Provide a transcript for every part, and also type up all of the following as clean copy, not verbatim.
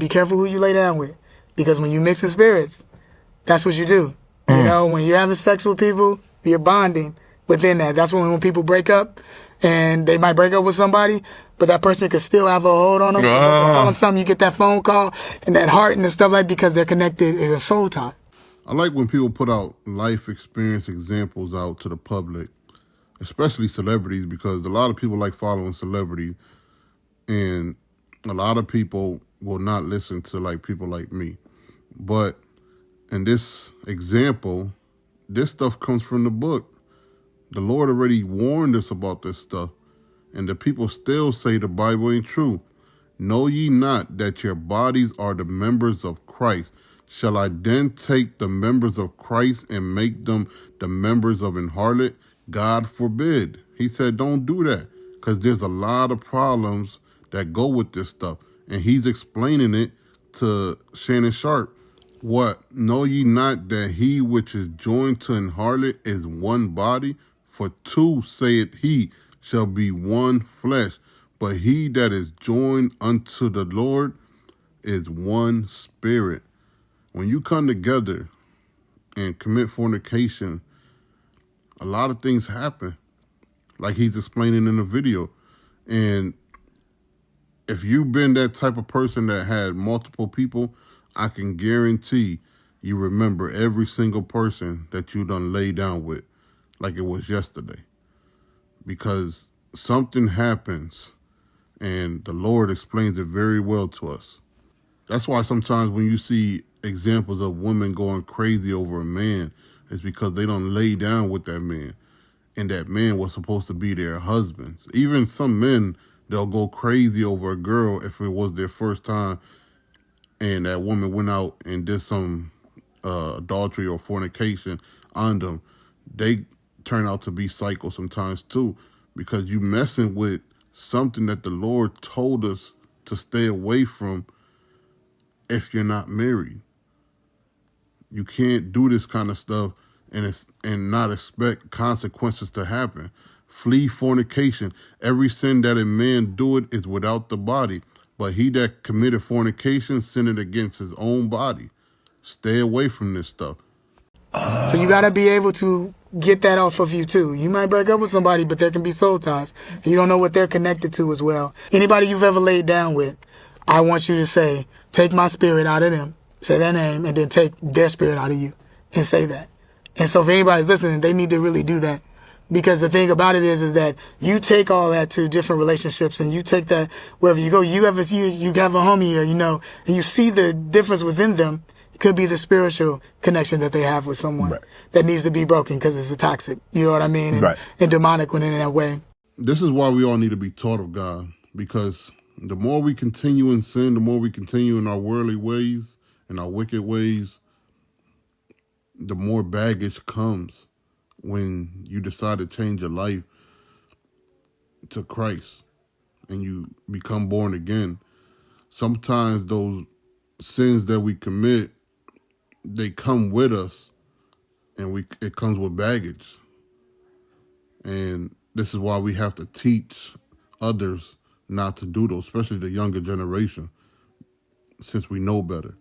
be careful who you lay down with, because when you mix the spirits, that's what you do. You know, when you're having sex with people, you're bonding within that. That's when people break up, and they might break up with somebody, but that person could still have a hold on them. Tell them something, you get that phone call and that heart and the stuff like, because they're connected is a soul tie. I like when people put out life experience examples out to the public, especially celebrities, because a lot of people like following celebrities, and a lot of people will not listen to like people like me. But in this example, this stuff comes from the book. The Lord already warned us about this stuff, and the people still say the Bible ain't true. Know ye not that your bodies are the members of Christ? Shall I then take the members of Christ and make them the members of an harlot? God forbid. He said, don't do that, because there's a lot of problems that go with this stuff. And he's explaining it to Shannon Sharp. What? Know ye not that he which is joined to an harlot is one body? For two, saith he, shall be one flesh. But he that is joined unto the Lord is one spirit. When you come together and commit fornication, a lot of things happen, like he's explaining in the video. And if you've been that type of person that had multiple people, I can guarantee you remember every single person that you done lay down with like it was yesterday. Because something happens, and the Lord explains it very well to us. That's why sometimes when you see examples of women going crazy over a man, it's because they don't lay down with that man, and that man was supposed to be their husband. Even some men, they'll go crazy over a girl if it was their first time, and that woman went out and did some adultery or fornication on them. They turn out to be psycho sometimes too, because you messing with something that the Lord told us to stay away from if you're not married. You can't do this kind of stuff and not expect consequences to happen. Flee fornication. Every sin that a man doeth is without the body, but he that committed fornication sinned against his own body. Stay away from this stuff. So you got to be able to get that off of you too. You might break up with somebody, but there can be soul ties. You don't know what they're connected to as well. Anybody you've ever laid down with, I want you to say, take my spirit out of them. Say their name, and then take their spirit out of you and say that. And so if anybody's listening, they need to really do that. Because the thing about it is that you take all that to different relationships, and you take that wherever you go. You have a homie here, you know, and you see the difference within them. It could be the spiritual connection that they have with someone that needs to be broken because it's a toxic. You know what I mean? And demonic when in that way. This is why we all need to be taught of God, because the more we continue in sin, the more we continue in our worldly ways and our wicked ways, the more baggage comes when you decide to change your life to Christ and you become born again. Sometimes those sins that we commit, they come with us, and it comes with baggage. And this is why we have to teach others not to do those, especially the younger generation, since we know better.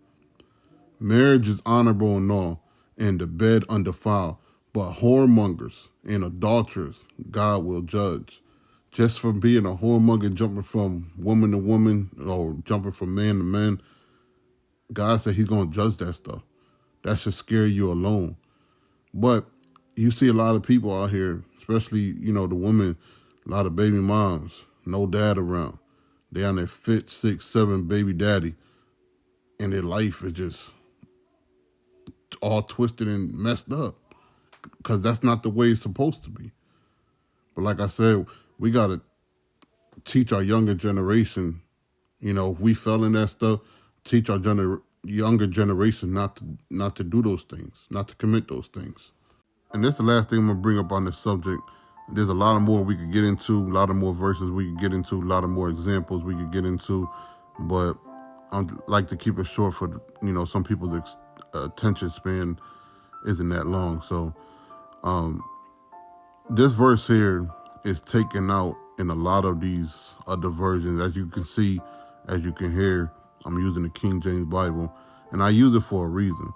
Marriage is honorable and all, and the bed undefiled, but whoremongers and adulterers God will judge. Just for being a whoremonger, jumping from woman to woman, or jumping from man to man, God said he's going to judge that stuff. That should scare you alone. But you see a lot of people out here, especially, you know, the women, a lot of baby moms, no dad around. They on their 5th, 6th, 7th baby daddy, and their life is just all twisted and messed up, because that's not the way it's supposed to be. But like I said, we got to teach our younger generation, you know, if we fell in that stuff, teach our younger generation not to do those things, not to commit those things. And that's the last thing I'm going to bring up on this subject. There's a lot more we could get into, a lot of more verses we could get into, a lot of more examples we could get into, but I'd like to keep it short for, you know, some people's attention span isn't that long. So this verse here is taken out in a lot of these other versions. As you can see, as you can hear, I'm using the King James Bible, and I use it for a reason.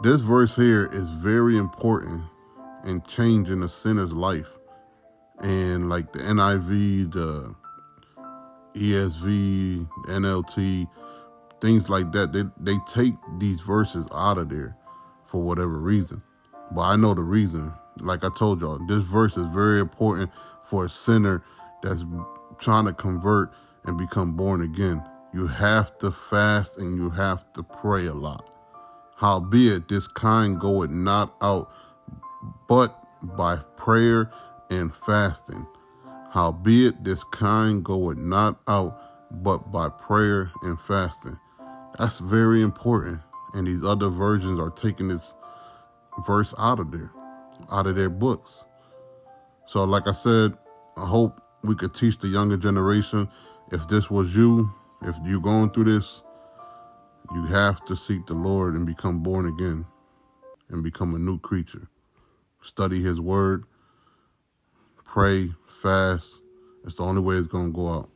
This verse here is very important in changing a sinner's life. And like the NIV, the ESV, NLT, things like that, they take these verses out of there for whatever reason. But I know the reason. Like I told y'all, this verse is very important for a sinner that's trying to convert and become born again. You have to fast and you have to pray a lot. Howbeit, this kind goeth not out but by prayer and fasting. Howbeit, this kind goeth not out but by prayer and fasting. That's very important. And these other versions are taking this verse out of their books. So like I said, I hope we could teach the younger generation. If this was you, if you're going through this, you have to seek the Lord and become born again and become a new creature. Study his word, pray, fast. It's the only way it's going to go out.